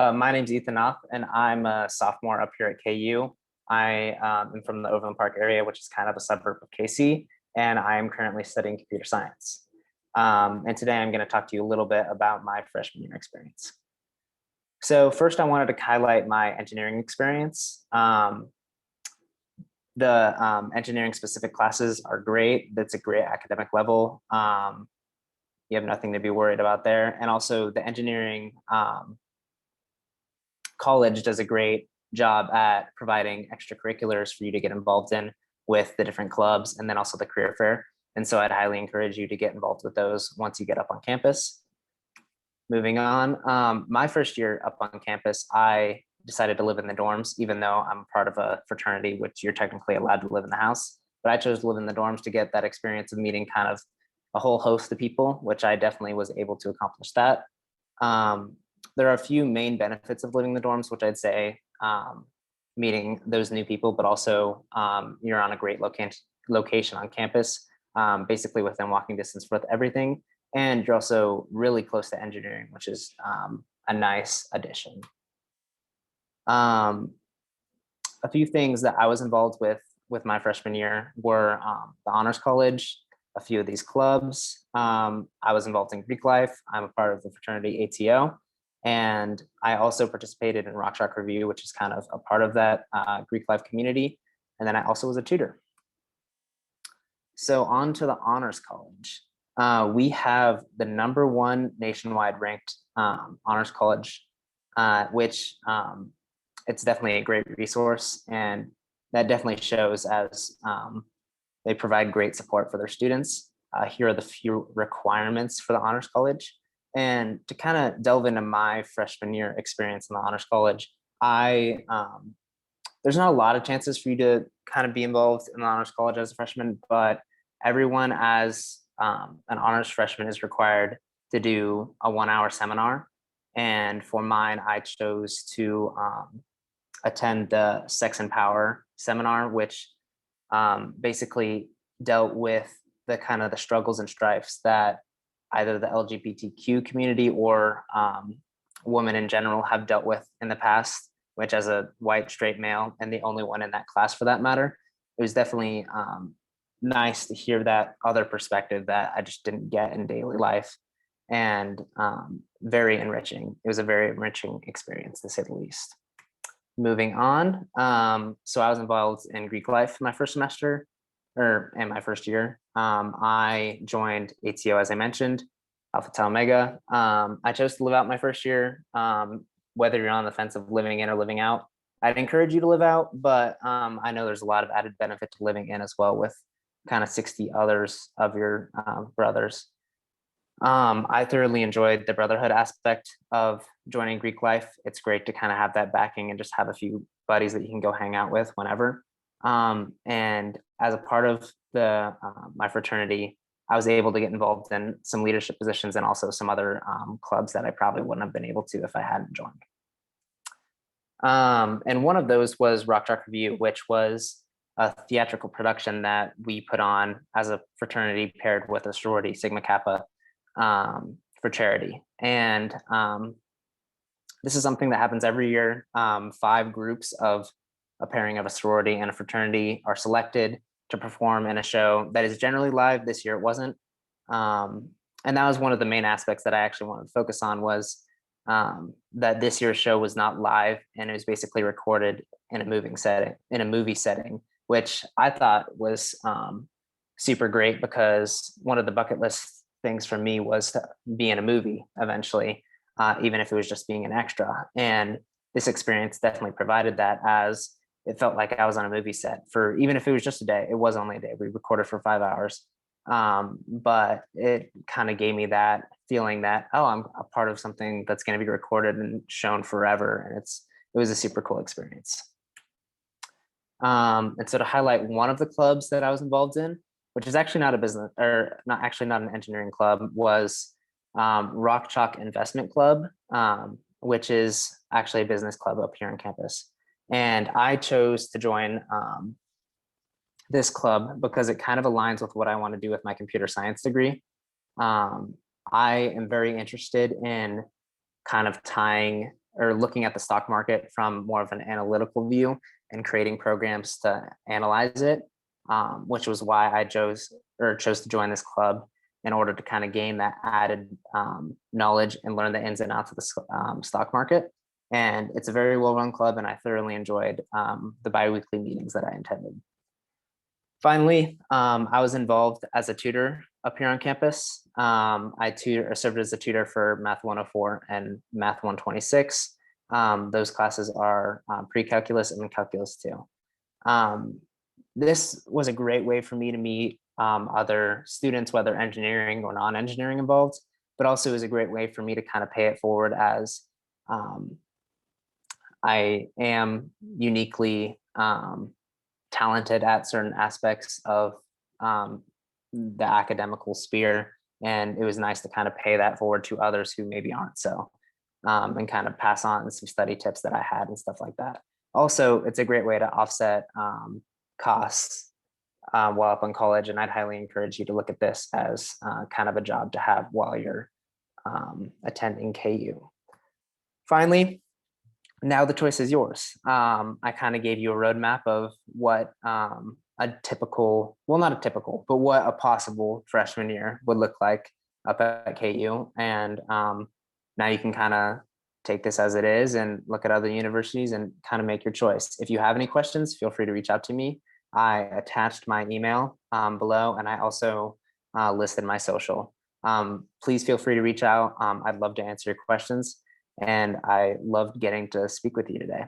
My name's Ethan Knauth, and I'm a sophomore up here at KU. I am from the Overland Park area, which is kind of a suburb of KC, and I am currently studying computer science. And today I'm going to talk to you a little bit about my freshman year experience. So first, I wanted to highlight my engineering experience. The engineering specific classes are great. That's a great academic level. You have nothing to be worried about there. And also the engineering college does a great job at providing extracurriculars for you to get involved in with the different clubs and then also the career fair. And so I'd highly encourage you to get involved with those once you get up on campus. Moving on, my first year up on campus, I decided to live in the dorms, even though I'm part of a fraternity, which you're technically allowed to live in the house. But I chose to live in the dorms to get that experience of meeting kind of a whole host of people, which I definitely was able to accomplish that. There are a few main benefits of living in the dorms, which I'd say meeting those new people, but also you're on a great location on campus, basically within walking distance with everything. And you're also really close to engineering, which is a nice addition. A few things that I was involved with my freshman year were the Honors College, a few of these clubs. I was involved in Greek life. I'm a part of the fraternity ATO. And I also participated in Rock Shock Review, which is kind of a part of that Greek life community. And then I also was a tutor. So on to the Honors College. We have the #1 nationwide ranked Honors College, which it's definitely a great resource. And that definitely shows as they provide great support for their students. Here are the few requirements for the Honors College. And to kind of delve into my freshman year experience in the Honors College, there's not a lot of chances for you to kind of be involved in the Honors College as a freshman, but everyone as an honors freshman is required to do a 1-hour seminar. And for mine, I chose to attend the Sex and Power seminar, which basically dealt with the kind of the struggles and strifes that either the LGBTQ community or women in general have dealt with in the past, which as a white straight male and the only one in that class for that matter, it was definitely nice to hear that other perspective that I just didn't get in daily life, and very enriching. It was a very enriching experience to say the least. Moving on, so I was involved in Greek life my first semester, or in my first year. I joined ATO, as I mentioned, Alpha Tau Omega. I chose to live out my first year. Whether you're on the fence of living in or living out, I'd encourage you to live out, but I know there's a lot of added benefit to living in as well with kind of 60 others of your brothers. I thoroughly enjoyed the brotherhood aspect of joining Greek life. It's great to kind of have that backing and just have a few buddies that you can go hang out with whenever. And as a part of the my fraternity, I was able to get involved in some leadership positions and also some other clubs that I probably wouldn't have been able to if I hadn't joined. And one of those was Rock Shock Review, which was a theatrical production that we put on as a fraternity paired with a sorority, Sigma Kappa, for charity. And this is something that happens every year. 5 groups of a pairing of a sorority and a fraternity are selected to perform in a show that is generally live. This year it wasn't. And that was one of the main aspects that I actually wanted to focus on was that this year's show was not live and it was basically recorded in a movie setting, which I thought was super great because one of the bucket list things for me was to be in a movie eventually, even if it was just being an extra. And this experience definitely provided that, as it felt like I was on a movie set for, even if it was just a day. It was only a day. We recorded for 5 hours. But it kind of gave me that feeling that, oh, I'm a part of something that's going to be recorded and shown forever. And it was a super cool experience. And so to highlight one of the clubs that I was involved in, which is actually not a business, or not an engineering club, was Rock Chalk Investment Club, which is actually a business club up here on campus. And I chose to join this club because it kind of aligns with what I want to do with my computer science degree. I am very interested in kind of tying or looking at the stock market from more of an analytical view and creating programs to analyze it, which was why I chose to join this club in order to kind of gain that added knowledge and learn the ins and outs of the stock market. And it's a very well-run club, and I thoroughly enjoyed the biweekly meetings that I attended. Finally, I was involved as a tutor up here on campus. I served as a tutor for Math 104 and Math 126. Those classes are pre-calculus and calculus 2. This was a great way for me to meet other students, whether engineering or non-engineering involved, but also is a great way for me to kind of pay it forward as I am uniquely talented at certain aspects of the academical sphere. And it was nice to kind of pay that forward to others who maybe aren't so, and kind of pass on some study tips that I had and stuff like that. Also, it's a great way to offset costs while up in college. And I'd highly encourage you to look at this as kind of a job to have while you're attending KU. Finally, now the choice is yours. I kind of gave you a roadmap of what a typical, well, not a typical, but what a possible freshman year would look like up at KU. And now you can kind of take this as it is and look at other universities and kind of make your choice. If you have any questions, feel free to reach out to me. I attached my email below, and I also listed my social. Please feel free to reach out. I'd love to answer your questions. And I loved getting to speak with you today.